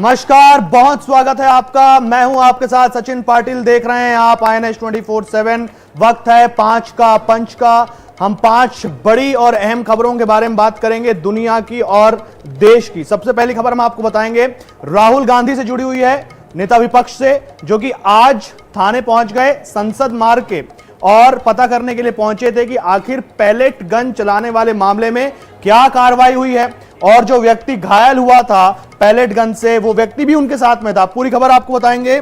नमस्कार, बहुत स्वागत है आपका। मैं हूं आपके साथ सचिन पाटिल। देख रहे हैं आप INS 24/7। वक्त है 5 का पंच का। हम 5 बड़ी और अहम खबरों के बारे में बात करेंगे, दुनिया की और देश की। सबसे पहली खबर हम आपको बताएंगे, राहुल गांधी से जुड़ी हुई है, नेता विपक्ष से, जो कि आज थाने पहुंच गए संसद मार्ग के और पता करने के लिए पहुंचे थे कि आखिर पैलेट गन चलाने वाले मामले में क्या कार्रवाई हुई है और जो व्यक्ति घायल हुआ था पैलेट गन से, वो व्यक्ति भी उनके साथ में था। पूरी खबर आपको बताएंगे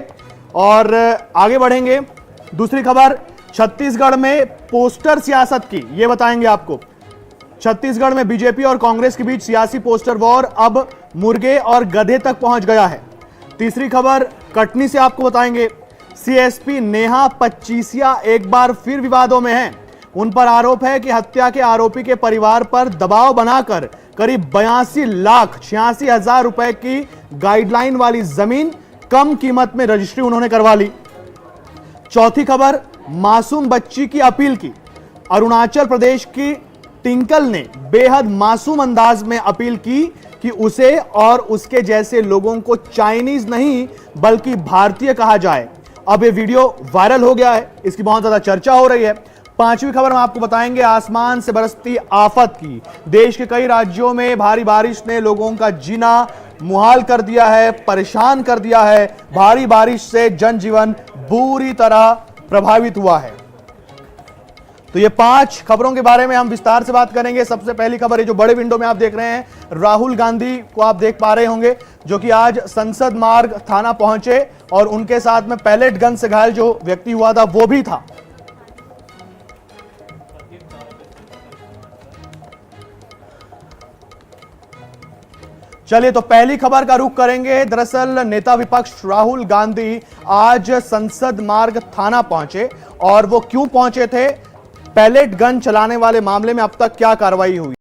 और आगे बढ़ेंगे। दूसरी खबर, छत्तीसगढ़ में पोस्टर सियासत की, ये बताएंगे आपको। छत्तीसगढ़ में बीजेपी और कांग्रेस के बीच सियासी पोस्टर वॉर अब मुर्गे और गधे तक पहुंच गया है। तीसरी खबर कटनी से आपको बताएंगे, CSP नेहा पच्चीसिया एक बार फिर विवादों में हैं। उन पर आरोप है कि हत्या के आरोपी के परिवार पर दबाव बनाकर करीब 82,86,000 रुपए की गाइडलाइन वाली जमीन कम कीमत में रजिस्ट्री उन्होंने करवा ली। चौथी खबर, मासूम बच्ची की अपील की। अरुणाचल प्रदेश की टिंकल ने बेहद मासूम अंदाज में अपील की कि उसे और उसके जैसे लोगों को चाइनीज नहीं बल्कि भारतीय कहा जाए। अब ये वीडियो वायरल हो गया है, इसकी बहुत ज्यादा चर्चा हो रही है। पांचवी खबर हम आपको बताएंगे, आसमान से बरसती आफत की। देश के कई राज्यों में भारी बारिश ने लोगों का जीना मुहाल कर दिया है, परेशान कर दिया है। भारी बारिश से जनजीवन बुरी तरह प्रभावित हुआ है। तो ये 5 खबरों के बारे में हम विस्तार से बात करेंगे। सबसे पहली खबर है, जो बड़े विंडो में आप देख रहे हैं, राहुल गांधी को आप देख पा रहे होंगे, जो कि आज संसद मार्ग थाना पहुंचे और उनके साथ में पैलेट गन से घायल जो व्यक्ति हुआ था वो भी था। चलिए, तो पहली खबर का रुख करेंगे। दरअसल नेता विपक्ष राहुल गांधी आज संसद मार्ग थाना पहुंचे और वो क्यों पहुंचे थे, पैलेट गन चलाने वाले मामले में अब तक क्या कार्रवाई हुई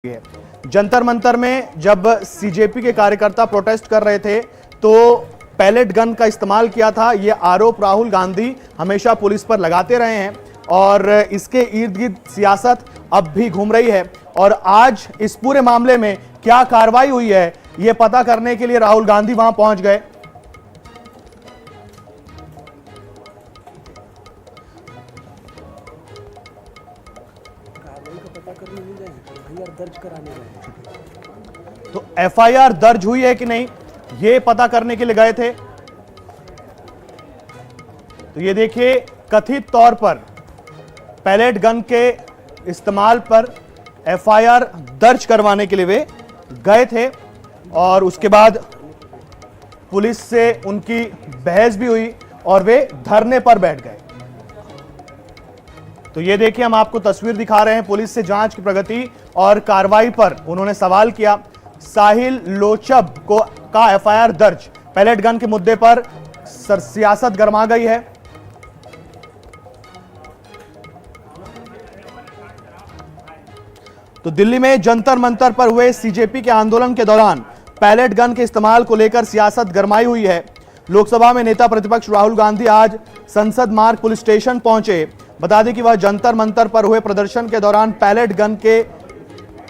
है। जंतर मंतर में जब CJP के कार्यकर्ता प्रोटेस्ट कर रहे थे तो पैलेट गन का इस्तेमाल किया था, यह आरोप राहुल गांधी हमेशा पुलिस पर लगाते रहे हैं और इसके इर्द गिर्द सियासत अब भी घूम रही है। और आज इस पूरे मामले में क्या कार्रवाई हुई है, यह पता करने के लिए राहुल गांधी वहां पहुंच गए। तो FIR दर्ज हुई है कि नहीं, यह पता करने के लिए गए थे। तो ये देखिए, कथित तौर पर पैलेट गन के इस्तेमाल पर FIR दर्ज करवाने के लिए वे गए थे और उसके बाद पुलिस से उनकी बहस भी हुई और वे धरने पर बैठ गए। तो ये देखिए, हम आपको तस्वीर दिखा रहे हैं पुलिस से जांच की प्रगति और कार्रवाई पर उन्होंने सवाल किया। साहिल लोचब का FIR दर्ज, पैलेट गन के मुद्दे पर सियासत गरमा गई है। तो दिल्ली में जंतर मंतर पर हुए CJP के आंदोलन के दौरान पैलेट गन के इस्तेमाल को लेकर सियासत गरमाई हुई है। लोकसभा में नेता प्रतिपक्ष राहुल गांधी आज संसद मार्ग पुलिस स्टेशन पहुंचे। बता दें कि वह जंतर मंतर पर हुए प्रदर्शन के दौरान पैलेट गन के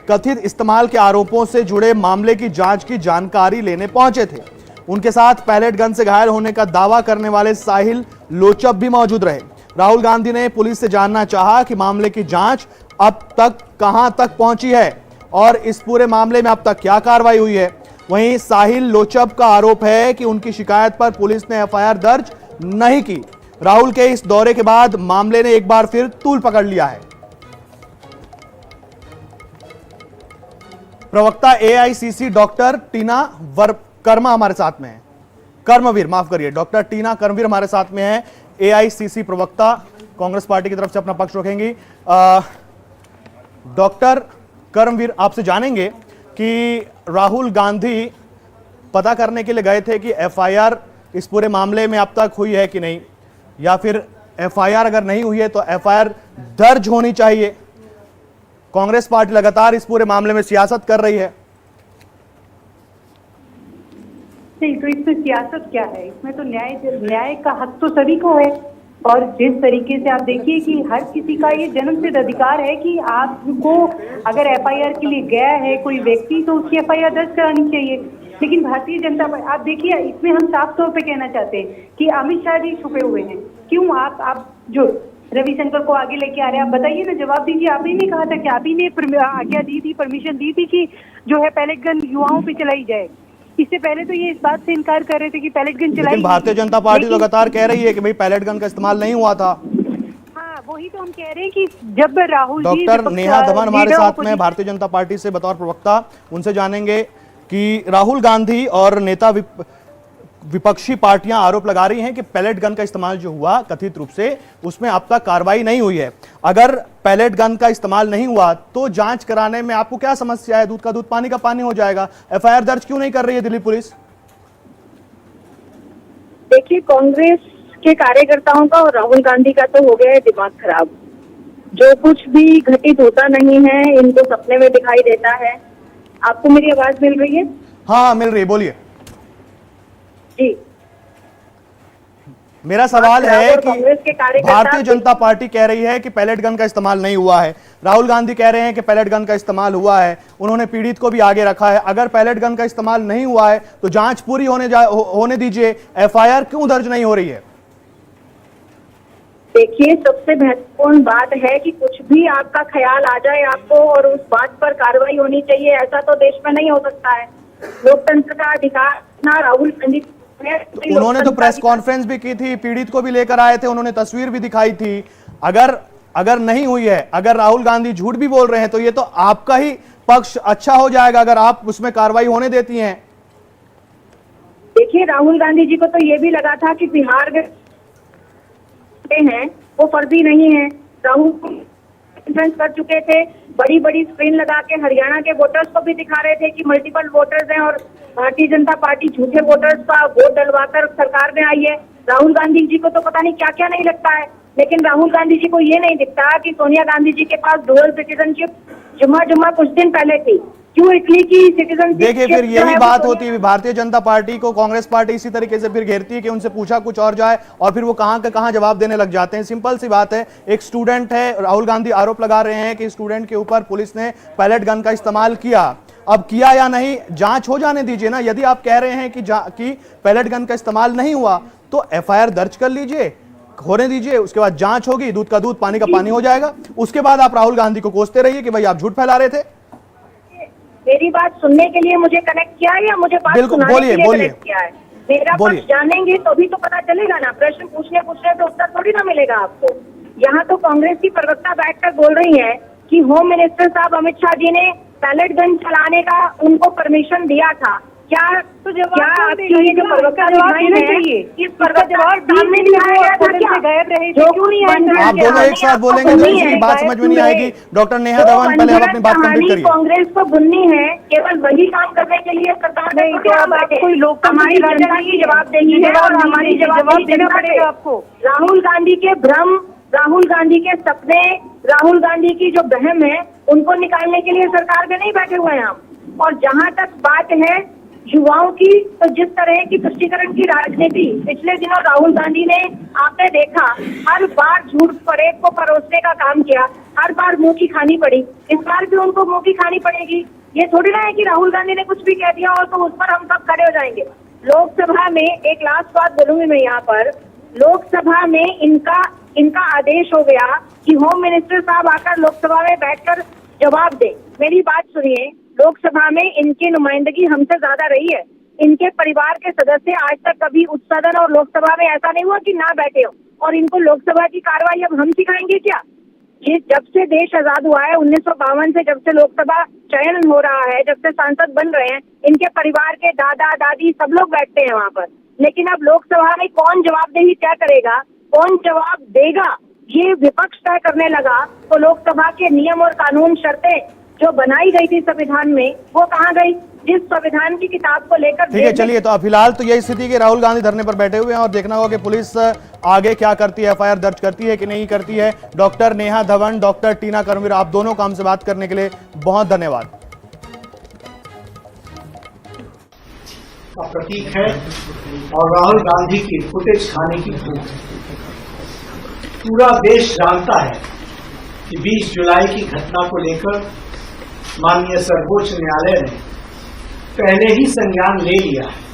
कथित इस्तेमाल के आरोपों से जुड़े मामले की जांच की जानकारी लेने पहुंचे थे। उनके साथ पैलेट गन से घायल होने का दावा करने वाले साहिल लोचब भी मौजूद रहे। राहुल गांधी ने पुलिस से जानना चाहा कि मामले की जांच अब तक कहां तक पहुंची है और इस पूरे मामले में अब तक क्या कार्रवाई हुई है। वहीं साहिल लोचब का आरोप है कि उनकी शिकायत पर पुलिस ने FIR दर्ज नहीं की। राहुल के इस दौरे के बाद मामले ने एक बार फिर तूल पकड़ लिया है। प्रवक्ता AICC डॉक्टर टीना कर्मा हमारे साथ में है, कर्मवीर माफ करिए, डॉक्टर टीना कर्मवीर हमारे साथ में है। AICC प्रवक्ता कांग्रेस पार्टी की तरफ से अपना पक्ष रखेंगी। डॉक्टर कर्मवीर, आपसे जानेंगे कि राहुल गांधी पता करने के लिए गए थे कि FIR इस पूरे मामले में अब तक हुई है कि नहीं, या फिर FIR अगर नहीं हुई है तो FIR दर्ज होनी चाहिए। कांग्रेस पार्टी लगातार इस पूरे मामले में सियासत कर रही है। नहीं, तो इसमें सियासत क्या है, इसमें तो न्याय का हक तो सभी को है। और जिस तरीके से आप देखिए कि हर किसी का ये जन्मसिद्ध अधिकार है कि आपको अगर FIR के लिए गया है कोई व्यक्ति तो उसकी FIR दर्ज करानी चाहिए। लेकिन भारतीय जनता पार्टी, आप देखिए इसमें हम साफ तौर पे कहना चाहते हैं कि अमित शाह जी छुपे हुए हैं। क्यों आप जो रविशंकर को आगे लेके आ रहे हैं, आप बताइए ना, जवाब दीजिए। आप ही ने कहा था कि आप ही ने आज्ञा दी थी, परमिशन दी थी कि जो है पैलेट गन युवाओं पे चलाई जाए। इससे पहले तो ये इस बात से इनकार कर रहे थे कि पैलेट गन चलाई। लेकिन भारतीय जनता पार्टी लगातार कह रही है कि भाई पैलेट गन का इस्तेमाल नहीं हुआ था। हाँ, वही तो हम कह रहे हैं कि जब राहुल जी डॉक्टर नेहा धवन हमारे साथ में भारतीय जनता पार्टी से बतौर प्रवक्ता, उनसे जानेंगे कि राहुल गांधी और नेता विपक्षी पार्टियां आरोप लगा रही हैं कि पैलेट गन का इस्तेमाल जो हुआ कथित रूप से, उसमें अब तक कार्रवाई नहीं हुई है। अगर पैलेट गन का इस्तेमाल नहीं हुआ तो जांच कराने में आपको क्या समस्या है? दूध का दूध पानी का पानी हो जाएगा। एफआईआर दर्ज क्यों नहीं कर रही है दिल्ली पुलिस? देखिए, कांग्रेस के कार्यकर्ताओं का और राहुल गांधी का तो हो गया है दिमाग खराब। जो कुछ भी घटित होता नहीं है इनको सपने में दिखाई देता है। आपको मेरी आवाज मिल रही है? हाँ, मिल रही है, बोलिए। जी, मेरा सवाल है कि कांग्रेस के कार्यकर्ता भारतीय जनता पार्टी कह रही है कि पैलेट गन का इस्तेमाल नहीं हुआ है, राहुल गांधी कह रहे हैं कि पैलेट गन का इस्तेमाल हुआ है, उन्होंने पीड़ित को भी आगे रखा है। अगर पैलेट गन का इस्तेमाल नहीं हुआ है तो जांच पूरी होने दीजिए, एफआईआर क्यों दर्ज नहीं हो रही है? देखिए, सबसे महत्वपूर्ण बात है कि कुछ भी आपका ख्याल आ जाए आपको और उस बात पर कार्रवाई होनी चाहिए, ऐसा तो देश में नहीं हो सकता है। लोकतंत्र का अधिकार ना राहुल गांधी, तो उन्होंने तो प्रेस कॉन्फ्रेंस भी की थी, पीड़ित को भी लेकर आए थे, उन्होंने तस्वीर भी दिखाई थी। अगर नहीं हुई है, अगर राहुल गांधी झूठ भी बोल रहे हैं तो ये तो आपका ही पक्ष अच्छा हो जाएगा अगर आप उसमें कार्रवाई होने देती हैं। देखिए, राहुल गांधी जी को तो ये भी लगा था कि बिहार में हैं वो फर्जी नहीं है। राहुल कॉन्फ्रेंस कर चुके थे, बड़ी बड़ी स्क्रीन लगा के हरियाणा के वोटर्स को भी दिखा रहे थे कि मल्टीपल वोटर्स हैं और भारतीय जनता पार्टी झूठे वोटर्स का वोट डलवाकर सरकार में आई है। राहुल गांधी जी को तो पता नहीं क्या क्या नहीं लगता है, लेकिन राहुल गांधी जी को ये नहीं दिखता कि सोनिया गांधी जी के पास डुअल सिटीजनशिप जुम्मा कुछ दिन पहले थी। क्यों इटली की सिटीजनशिप? देखिए, फिर यही बात होती है, भारतीय जनता पार्टी को कांग्रेस पार्टी इसी तरीके से फिर घेरती है कि उनसे पूछा कुछ और जाए और फिर वो कहां का कहां जवाब देने लग जाते हैं। सिंपल सी बात है, एक स्टूडेंट है, राहुल गांधी आरोप लगा रहे हैं कि स्टूडेंट के ऊपर पुलिस ने पैलेट गन का इस्तेमाल किया। अब किया या नहीं, जांच हो जाने दीजिए ना। यदि आप कह रहे हैं कि पैलेट गन का इस्तेमाल नहीं हुआ तो एफआईआर दर्ज कर लीजिए, होने दीजिए, उसके बाद जांच होगी, दूध का दूध पानी का पानी हो जाएगा। उसके बाद आप राहुल गांधी को कोसते रहिए कि भाई आप झूठ फैला रहे थे। मेरी बात सुनने के लिए मुझे कनेक्ट किया है या मुझे बात सुनाने के लिए कनेक्ट किया है? मेरा पक्ष जानेंगे तो भी तो पता चलेगा ना। प्रश्न पूछने पे उत्तर थोड़ी ना मिलेगा आपको। यहाँ तो कांग्रेस की प्रवक्ता बैठकर बोल रही है कि होम मिनिस्टर साहब अमित शाह जी ने पैलेट गन चलाने का उनको परमिशन दिया था। क्या तो क्या आपकी ये जो प्रवक्ता चाहिए इस प्रवक्ता सामने नहीं आया था क्या? गायब रहे जो क्यों नहीं आया? आप दोनों एक साथ बोलेंगे तो इसकी बात समझ में नहीं आएगी। डॉक्टर नेहा धवन, पहले आप अपनी बात कंप्लीट करिए। कांग्रेस को बुननी है, केवल वही काम करने के लिए सरकार नहीं, कोई लोग हमारी जनता की जवाबदेही है और हमारी जवाब देना पड़ेगा आपको। राहुल गांधी के भ्रम, राहुल गांधी के सपने, राहुल गांधी की जो बहम है उनको निकालने के लिए सरकार में नहीं बैठे हुए हैं हम। और जहां तक बात है युवाओं की, तो जिस तरह की तुष्टीकरण की राजनीति पिछले दिनों राहुल गांधी ने, आपने देखा, हर बार झूठ परेड को परोसने का काम किया, हर बार मुंह की खानी पड़ी। इस बार भी उनको मुंह की खानी पड़ेगी। ये थोड़ी ना है कि राहुल गांधी ने कुछ भी कह दिया और तो उस पर हम सब खड़े हो जाएंगे। लोकसभा में एक लास्ट बात बोलूंगी मैं यहाँ पर, लोकसभा में इनका आदेश हो गया कि होम मिनिस्टर साहब आकर लोकसभा में बैठकर जवाब दे। मेरी बात सुनिए, लोकसभा में इनकी नुमाइंदगी हमसे ज्यादा रही है। इनके परिवार के सदस्य आज तक कभी उच्च सदन और लोकसभा में ऐसा नहीं हुआ कि ना बैठे हो, और इनको लोकसभा की कार्रवाई अब हम सिखाएंगे क्या? ये जब से देश आजाद हुआ है 1952 से, जब से लोकसभा चयन हो रहा है, जब से सांसद बन रहे हैं, इनके परिवार के दादा दादी सब लोग बैठते हैं वहाँ पर। लेकिन अब लोकसभा में कौन जवाबदेही तय करेगा, कौन जवाब देगा, ये विपक्ष तय करने लगा। तो लोकसभा के नियम और कानून शर्तें जो बनाई गई थी संविधान में, वो कहाँ गई? जिस संविधान की किताब को लेकर। ठीक है, चलिए, तो फिलहाल तो यही स्थिति कि राहुल गांधी धरने पर बैठे हुए हैं और देखना होगा कि पुलिस आगे क्या करती है, एफआईआर दर्ज करती है कि नहीं करती है। डॉक्टर नेहा धवन, डॉक्टर टीना कर्मवीर, आप दोनों का हमसे बात करने के लिए बहुत धन्यवाद। का प्रतीक है और राहुल गांधी की फुटेज खाने की भूख है। पूरा देश जानता है कि 20 जुलाई की घटना को लेकर माननीय सर्वोच्च न्यायालय ने पहले ही संज्ञान ले लिया है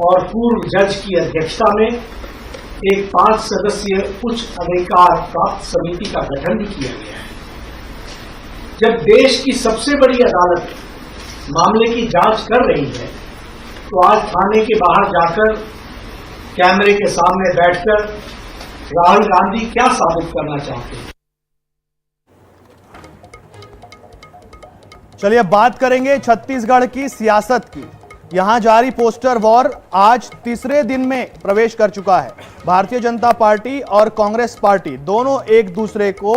और पूर्व जज की अध्यक्षता में एक 5 सदस्यीय उच्च अधिकार प्राप्त समिति का गठन भी किया गया है। जब देश की सबसे बड़ी अदालत मामले की जांच कर रही है तो आज थाने के बाहर जाकर कैमरे के सामने बैठकर राहुल गांधी क्या साबित करना चाहते हैं? चलिए अब बात करेंगे छत्तीसगढ़ की सियासत की। यहां जारी पोस्टर वॉर आज तीसरे दिन में प्रवेश कर चुका है। भारतीय जनता पार्टी और कांग्रेस पार्टी दोनों एक दूसरे को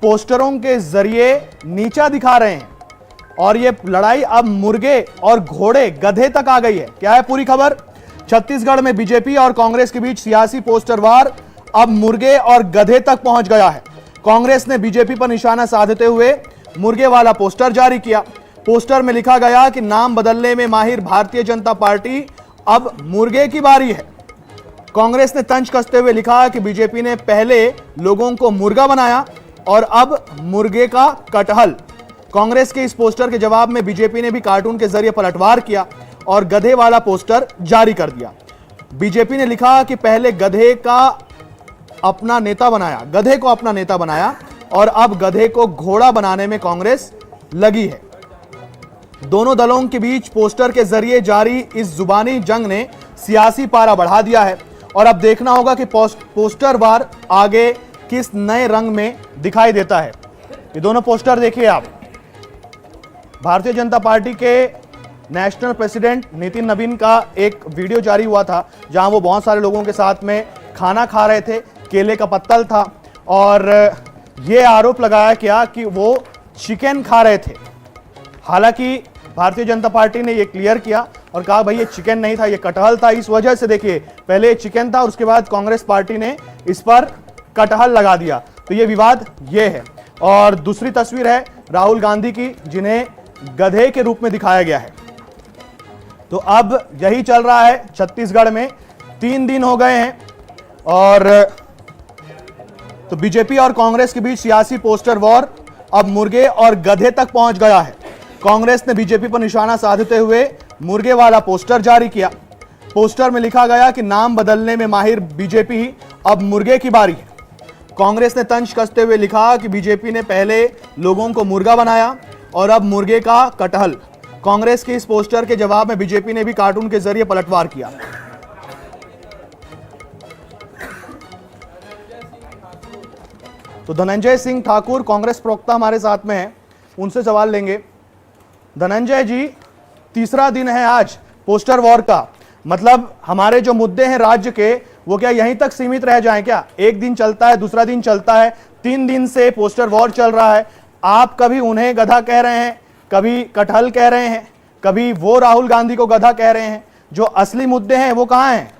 पोस्टरों के जरिए नीचा दिखा रहे हैं और ये लड़ाई अब मुर्गे और घोड़े गधे तक आ गई है। क्या है पूरी खबर? छत्तीसगढ़ में बीजेपी और कांग्रेस के बीच सियासी पोस्टर वार अब मुर्गे और गधे तक पहुंच गया है। कांग्रेस ने बीजेपी पर निशाना साधते हुए मुर्गे वाला पोस्टर जारी किया। पोस्टर में लिखा गया कि नाम बदलने में माहिर भारतीय जनता पार्टी, अब मुर्गे की बारी है। कांग्रेस ने तंज कसते हुए लिखा कि बीजेपी ने पहले लोगों को मुर्गा बनाया और अब मुर्गे का कटहल। कांग्रेस के इस पोस्टर के जवाब में बीजेपी ने भी कार्टून के जरिए पलटवार किया और गधे वाला पोस्टर जारी कर दिया। बीजेपी ने लिखा कि पहले गधे को अपना नेता बनाया और अब गधे को घोड़ा बनाने में कांग्रेस लगी है। दोनों दलों के बीच पोस्टर के जरिए जारी इस जुबानी जंग ने सियासी पारा बढ़ा दिया है और अब देखना होगा कि पोस्टर वार आगे किस नए रंग में दिखाई देता है। ये दोनों पोस्टर देखिए आप। भारतीय जनता पार्टी के नेशनल प्रेसिडेंट नितिन नवीन का एक वीडियो जारी हुआ था जहां वो बहुत सारे लोगों के साथ में खाना खा रहे थे, केले का पत्तल था और ये आरोप लगाया गया कि वो चिकन खा रहे थे। हालांकि भारतीय जनता पार्टी ने ये क्लियर किया और कहा भाई ये चिकन नहीं था, ये कटहल था। इस वजह से देखिए पहले ये चिकन था और उसके बाद कांग्रेस पार्टी ने इस पर कटहल लगा दिया, तो ये विवाद ये है। और दूसरी तस्वीर है राहुल गांधी की, जिन्हें गधे के रूप में दिखाया गया है। तो अब यही चल रहा है छत्तीसगढ़ में। 3 दिन हो गए हैं और तो बीजेपी और कांग्रेस के बीच सियासी पोस्टर वॉर अब मुर्गे और गधे तक पहुंच गया है। कांग्रेस ने बीजेपी पर निशाना साधते हुए मुर्गे वाला पोस्टर जारी किया। पोस्टर में लिखा गया कि नाम बदलने में माहिर बीजेपी, अब मुर्गे की बारी है। कांग्रेस ने तंज कसते हुए लिखा कि बीजेपी ने पहले लोगों को मुर्गा बनाया और अब मुर्गे का कटहल। कांग्रेस के इस पोस्टर के जवाब में बीजेपी ने भी कार्टून के जरिए पलटवार किया। तो धनंजय सिंह ठाकुर कांग्रेस प्रवक्ता हमारे साथ में हैं, उनसे सवाल लेंगे। धनंजय जी, तीसरा दिन है आज पोस्टर वॉर का, मतलब हमारे जो मुद्दे हैं राज्य के वो क्या यहीं तक सीमित रह जाएं क्या? एक दिन चलता है, दूसरा दिन चलता है, 3 दिन से पोस्टर वॉर चल रहा है। आप कभी उन्हें गधा कह रहे हैं, कभी कटहल कह रहे हैं, कभी वो राहुल गांधी को गधा कह रहे हैं। जो असली मुद्दे हैं वो कहां हैं?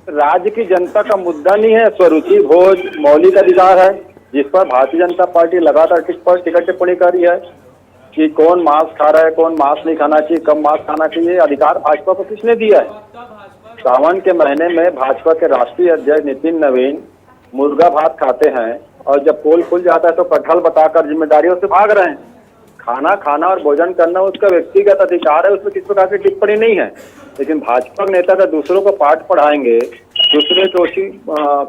राज्य की जनता का मुद्दा नहीं है, स्वरुचि भोज मौलिक अधिकार है, जिस पर भारतीय जनता पार्टी लगातार टिकट टिप्पणी कर रही है कि कौन मांस खा रहा है, कौन मांस नहीं खाना चाहिए, कब मांस खाना चाहिए। अधिकार भाजपा को किसने दिया है? सावन के महीने में भाजपा के राष्ट्रीय अध्यक्ष नितिन नवीन मुर्गा भात खाते हैं और जब पोल खुल जाता है तो कटहल बताकर जिम्मेदारियों से भाग रहे हैं। खाना खाना और भोजन करना उसका व्यक्तिगत अधिकार है, उसमें किस प्रकार की टिप्पणी नहीं है। लेकिन भाजपा नेता का दूसरों को पाठ पढ़ाएंगे, दूसरे दोषी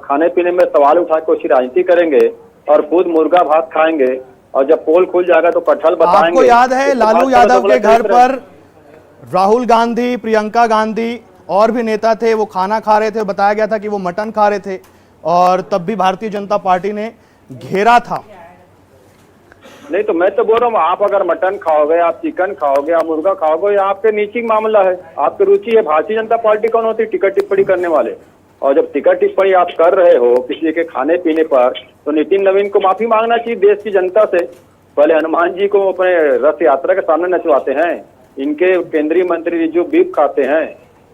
खाने पीने में सवाल उठा के उसकी राजनीति करेंगे और खुद मुर्गा भात खाएंगे और जब पोल खुल जाएगा तो कटहल बताएंगे। आपको याद है लालू यादव के घर पर राहुल गांधी, प्रियंका गांधी और भी नेता थे, वो खाना खा रहे थे, बताया गया था कि वो मटन खा रहे थे और तब भी भारतीय जनता पार्टी ने घेरा था। नहीं तो मैं तो बोल रहा हूँ, आप अगर मटन खाओगे, आप चिकन खाओगे, आप मुर्गा खाओगे, ये आपके नीची मामला है, आपकी रुचि है। भारतीय जनता पार्टी कौन होती है टिकट टिप्पणी करने वाले? और जब टिकट टिप्पणी आप कर रहे हो किसी के खाने पीने पर, तो नितिन नवीन को माफी मांगना चाहिए देश की जनता से। पहले हनुमान जी को अपने रथ यात्रा के सामने नचवाते हैं, इनके केंद्रीय मंत्री रिजू बीफ खाते हैं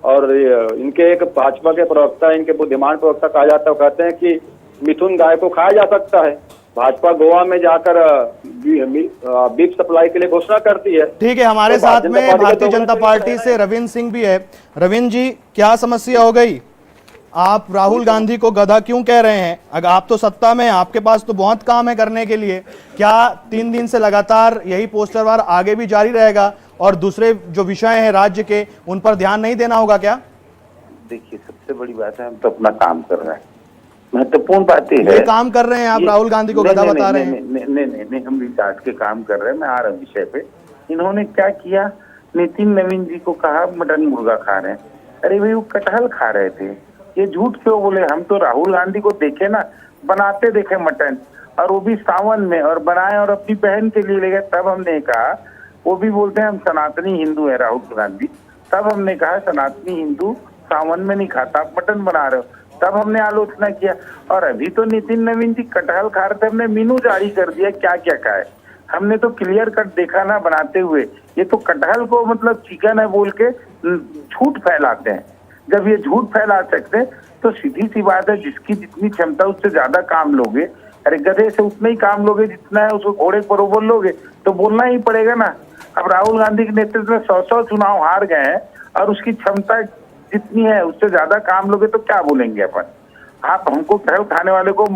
और इनके एक भाजपा के प्रवक्ता, इनके बुद्धिमान प्रवक्ता कहा जाता है, वो कहते हैं कि मिथुन गाय को खाया जा सकता है। भाजपा गोवा में जाकर बीफ सप्लाई के लिए घोषणा करती है। ठीक है, हमारे साथ में भारतीय जनता पार्टी से रविंद्र सिंह भी है। रविंद्र जी, क्या समस्या हो गई? आप राहुल गांधी को गधा क्यों कह रहे हैं? अगर आप तो सत्ता में, आपके पास तो बहुत काम है करने के लिए। क्या 3 दिन से लगातार यही पोस्टर वार आगे भी जारी रहेगा और दूसरे जो विषय हैं राज्य के उन पर ध्यान नहीं देना होगा क्या? देखिए, सबसे बड़ी बात है हम तो अपना काम कर रहे हैं, महत्वपूर्ण बातें ये काम कर रहे हैं आप, राहुल गांधी को गधा बता रहे हैं। नहीं, हम रिचार्ज के काम कर रहे हैं। मैं आ रहा हूँ विषय पे। इन्होंने क्या किया, नितिन नवीन जी को कहा मटन मुर्गा खा रहे हैं। अरे भाई, वो कटहल खा रहे थे, ये झूठ क्यों बोले? हम तो राहुल गांधी को देखे ना, बनाते देखे मटन, और वो भी सावन में, और बनाए और अपनी बहन के लिए ले गए। तब हमने कहा, वो भी बोलते हैं हम सनातनी हिंदू है राहुल गांधी, तब हमने कहा सनातनी हिंदू सावन में नहीं खाता, आप मटन बना रहे हो, तब हमने आलोचना किया। और अभी तो नितिन नवीन जी कटहल खा रहे थे, हमने मेनू जारी कर दिया क्या क्या खाए। हमने तो क्लियर कट देखा ना बनाते हुए। ये तो कटहल को मतलब चिकन है बोल के झूठ फैलाते हैं। जब ये झूठ फैला सकते तो सीधी सी बात है, जिसकी जितनी क्षमता उससे ज्यादा काम लोगे। अरे गधे से उतना ही काम लोगे जितना है, उसको घोड़े पर बोल लोगे तो बोलना ही पड़ेगा ना। अब राहुल गांधी के नेतृत्व में 100 चुनाव हार गए हैं, और उसकी क्षमता जितनी है उससे ज्यादा काम लोगे तो क्या बोलेंगे अपन? आप हमको कटहल खाने वाले को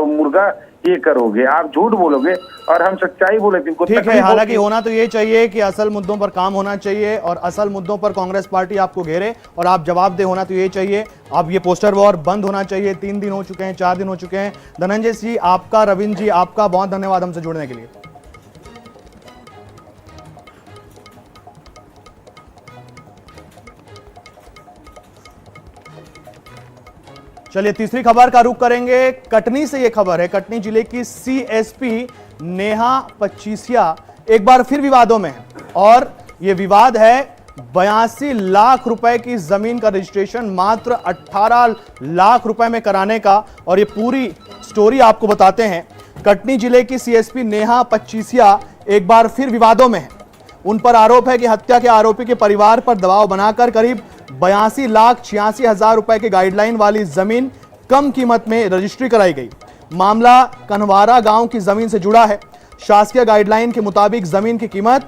मुर्गा ये करोगे, आप झूठ बोलोगे और हम सच्चाई बोले। ठीक है, हालांकि होना तो ये चाहिए कि असल मुद्दों पर काम होना चाहिए, और असल मुद्दों पर कांग्रेस पार्टी आपको घेरे और आप जवाबदेह होना तो ये चाहिए। अब ये पोस्टर वॉर बंद होना चाहिए। 3 दिन हो चुके हैं, 4 दिन हो चुके हैं। धनंजय जी आपका, रविंद्र जी आपका बहुत धन्यवाद हमसे जुड़ने के लिए। चलिए तीसरी खबर का रुख करेंगे। कटनी से ये खबर है। कटनी जिले की सीएसपी नेहा पचीसिया एक बार फिर विवादों में है, और ये विवाद है 82 लाख रुपए की जमीन का रजिस्ट्रेशन मात्र 18 लाख रुपए में कराने का। और ये पूरी स्टोरी आपको बताते हैं। कटनी जिले की सीएसपी नेहा पचीसिया एक बार फिर विवादों में है। उन पर आरोप है कि हत्या के आरोपी के परिवार पर दबाव बनाकर करीब 82,86,000 रुपए के गाइडलाइन वाली जमीन कम कीमत में रजिस्ट्री कराई गई। मामला कन्हवारा गांव की जमीन से जुड़ा है। शासकीय गाइडलाइन के मुताबिक जमीन की कीमत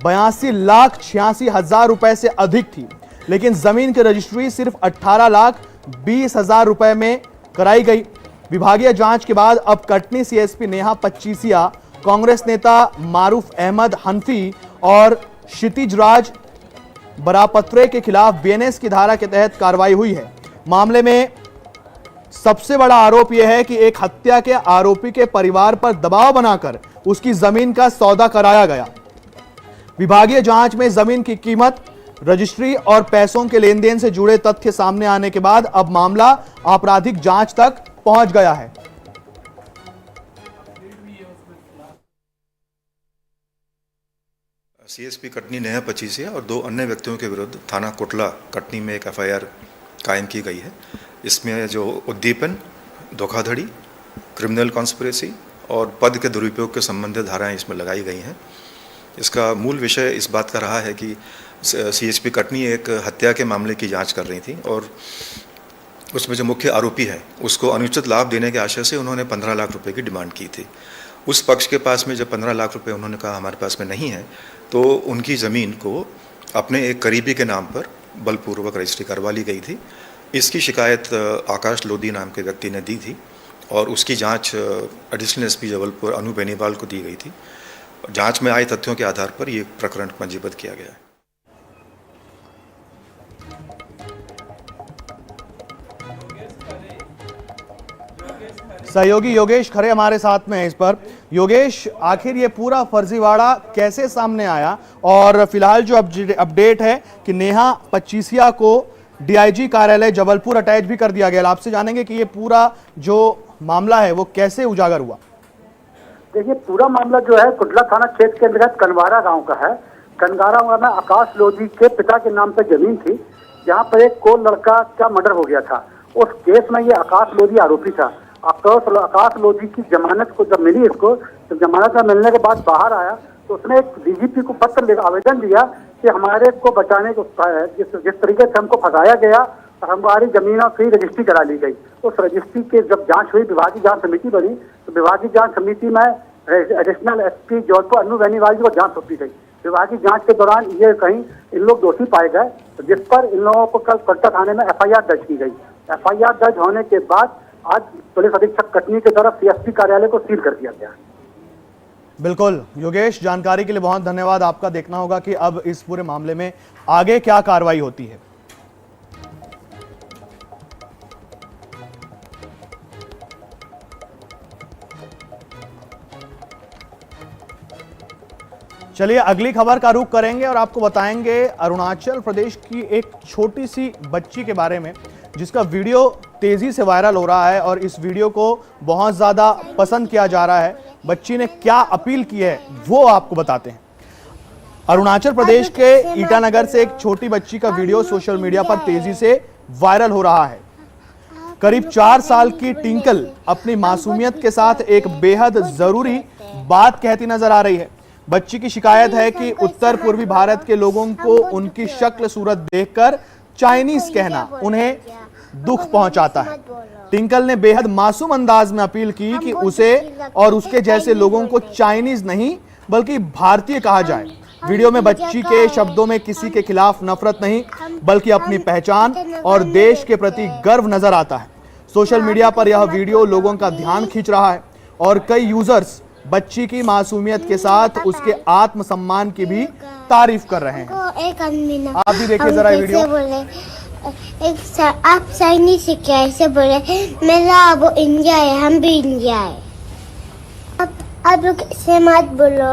82,86,000 रुपए से अधिक थी, लेकिन जमीन की रजिस्ट्री सिर्फ 18,20,000 रुपए में कराई गई। विभागीय जांच के बाद अब कटनी सीएसपी नेहा पचीसिया, कांग्रेस नेता मारूफ अहमद हनफी और क्षितिज राज बरापत्रे के खिलाफ बीएनएस की धारा के तहत कार्रवाई हुई है। मामले में सबसे बड़ा आरोप यह है कि एक हत्या के आरोपी के परिवार पर दबाव बनाकर उसकी जमीन का सौदा कराया गया। विभागीय जांच में जमीन की कीमत, रजिस्ट्री और पैसों के लेन देन से जुड़े तथ्य सामने आने के बाद अब मामला आपराधिक जांच तक पहुंच गया है। सीएसपी कटनी नेहा पचीसिया और 2 अन्य व्यक्तियों के विरुद्ध थाना कोटला कटनी में एक एफआईआर कायम की गई है। इसमें जो उद्दीपन, धोखाधड़ी, क्रिमिनल कॉन्स्पिरेसी और पद के दुरुपयोग के संबंधित धाराएं इसमें लगाई गई हैं। इसका मूल विषय इस बात का रहा है कि सीएसपी कटनी एक हत्या के मामले की जांच कर रही थी, और उसमें जो मुख्य आरोपी है उसको अनुचित लाभ देने के आशय से उन्होंने 15 लाख रुपए की डिमांड की थी। उस पक्ष के पास में जब 15 लाख रुपए उन्होंने कहा हमारे पास में नहीं है, तो उनकी ज़मीन को अपने एक करीबी के नाम पर बलपूर्वक रजिस्ट्री करवा ली गई थी। इसकी शिकायत आकाश लोधी नाम के व्यक्ति ने दी थी, और उसकी जांच एडिशनल एसपी जबलपुर अनु बेनीवाल को दी गई थी। जांच में आए तथ्यों के आधार पर ये प्रकरण पंजीबद्ध किया गया है। सहयोगी योगेश खरे हमारे साथ में है इस पर। योगेश, आखिर ये पूरा फर्जीवाड़ा कैसे सामने आया, और फिलहाल जो अपडेट है कि नेहा पचीसिया को डीआईजी कार्यालय जबलपुर अटैच भी कर दिया गया। आपसे जानेंगे कि ये पूरा जो मामला है वो कैसे उजागर हुआ। देखिए, पूरा मामला जो है कुटला थाना क्षेत्र के अंतर्गत कनवारा गांव का है। कनवारा गांव में आकाश लोधी के पिता के नाम पर जमीन थी, जहां पर एक को लड़का का मर्डर हो गया था। उस केस में ये आकाश लोधी आरोपी था। आकाश लोधी की जमानत को जब मिली, इसको जब जमानत में मिलने के बाद बाहर आया तो उसने एक डीजीपी को पत्र आवेदन दिया कि हमारे को बचाने को जिस तरीके से हमको फंसाया गया और हमारी जमीनों की रजिस्ट्री करा ली गई। उस रजिस्ट्री की जब जांच हुई, विभागीय जांच समिति बनी, तो विभागीय जांच समिति में एडिशनल एसपी जबलपुर अनु बेनीवाल जी को जांच सौंपी गई। विभागीय जांच के दौरान ये कहीं इन लोग दोषी पाए गए, जिस पर इन लोगों को कल कोलकाता थाने में एफआईआर दर्ज की गई। एफआईआर दर्ज होने के बाद आज पुलिस अधीक्षक कटनी की तरफ सीएसपी कार्यालय को सील कर दिया गया। बिल्कुल योगेश, जानकारी के लिए बहुत धन्यवाद आपका। देखना होगा कि अब इस पूरे मामले में आगे क्या कार्रवाई होती है। चलिए अगली खबर का रुख करेंगे और आपको बताएंगे अरुणाचल प्रदेश की एक छोटी सी बच्ची के बारे में, जिसका वीडियो तेजी से वायरल हो रहा है और इस वीडियो को बहुत ज्यादा पसंद किया जा रहा है। बच्ची ने क्या अपील की है वो आपको बताते हैं। अरुणाचल प्रदेश के ईटानगर से एक छोटी बच्ची का वीडियो सोशल मीडिया पर तेजी से वायरल हो रहा है। करीब 4 साल की टिंकल अपनी मासूमियत के साथ एक बेहद जरूरी बात कहती नजर आ रही है। बच्ची की शिकायत है कि उत्तर पूर्वी भारत के लोगों को उनकी शक्ल सूरत देखकर चाइनीज कहना उन्हें दुख पहुंचाता है। टिंकल ने बेहद मासूम अंदाज में अपील की कि उसे और उसके जैसे लोगों को चाइनीज नहीं बल्कि भारतीय कहा जाए। वीडियो में बच्ची के शब्दों में किसी के खिलाफ नफरत नहीं बल्कि अपनी पहचान और देश के प्रति गर्व नजर आता है। सोशल मीडिया पर यह वीडियो लोगों का ध्यान खींच रहा है और कई यूजर्स बच्ची की मासूमियत के साथ उसके आत्मसम्मान की भी तारीफ कर रहे हैं। आप भी देखिए जरा वीडियो। आप चाइनीज से कैसे बोले? मेरा वो इंडिया है, हम भी इंडिया है। आप लोग से मत बोलो,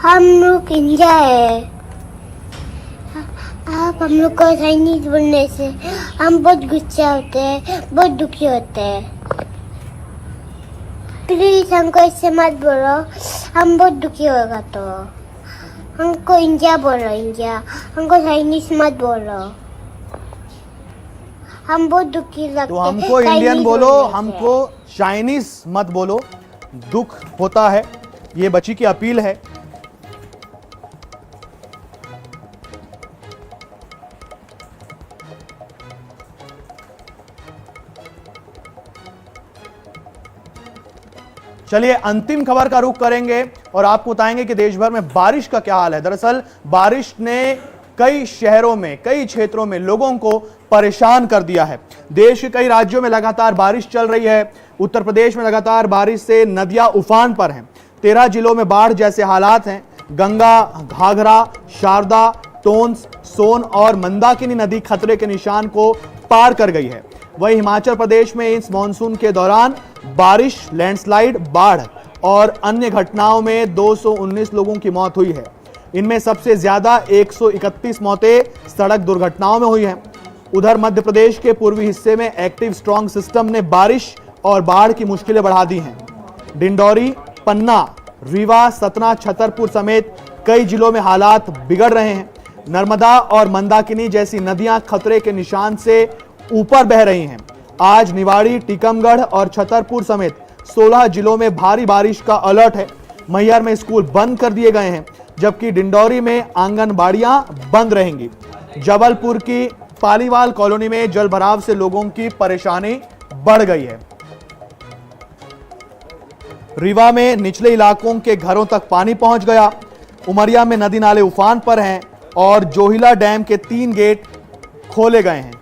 हम लोग इंडिया है। आप हम लोग को चाइनीज बोलने से हम बहुत गुस्सा होते हैं, बहुत दुखी होते हैं। प्लीज हमको इससे मत बोलो, हम बहुत दुखी होगा। तो हमको इंडिया बोलो, इंडिया, हमको चाइनीज मत बोलो, हम बहुत दुखी लगते। तो हमको इंडियन बोलो, हमको चाइनीज मत बोलो, दुख होता है। ये बच्ची की अपील है। चलिए अंतिम खबर का रुख करेंगे और आपको बताएंगे कि देश भर में बारिश का क्या हाल है। दरअसल बारिश ने कई शहरों में, कई क्षेत्रों में लोगों को परेशान कर दिया है। देश के कई राज्यों में लगातार बारिश चल रही है। उत्तर प्रदेश में लगातार बारिश से नदियां उफान पर हैं। 13 जिलों में बाढ़ जैसे हालात हैं। गंगा, घाघरा, शारदा, टोंस, सोन और मंदाकिनी नदी खतरे के निशान को पार कर गई है। वहीं हिमाचल प्रदेश में इस मानसून के दौरान बारिश, लैंडस्लाइड, बाढ़ और अन्य घटनाओं में 219 लोगों की मौत हुई है। इनमें सबसे ज्यादा 131 मौतें सड़क दुर्घटनाओं में हुई हैं। उधर मध्य प्रदेश के पूर्वी हिस्से में एक्टिव स्ट्रॉन्ग सिस्टम ने बारिश और बाढ़ की मुश्किलें बढ़ा दी हैं। डिंडौरी, पन्ना, रीवा, सतना, छतरपुर समेत कई जिलों में हालात बिगड़ रहे हैं। नर्मदा और मंदाकिनी जैसी नदियां खतरे के निशान से ऊपर बह रही हैं। आज निवाड़ी, टीकमगढ़ और छतरपुर समेत 16 जिलों में भारी बारिश का अलर्ट है। मैहर में स्कूल बंद कर दिए गए हैं, जबकि डिंडौरी में आंगनबाड़ियां बंद रहेंगी। जबलपुर की पालीवाल कॉलोनी में जलभराव से लोगों की परेशानी बढ़ गई है। रीवा में निचले इलाकों के घरों तक पानी पहुंच गया। उमरिया में नदी नाले उफान पर हैं और जोहिला डैम के 3 गेट खोले गए हैं।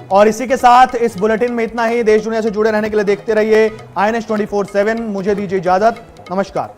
और इसी के साथ इस बुलेटिन में इतना ही। देश दुनिया से जुड़े रहने के लिए देखते रहिए INS 24/7। मुझे दीजिए इजाजत। नमस्कार।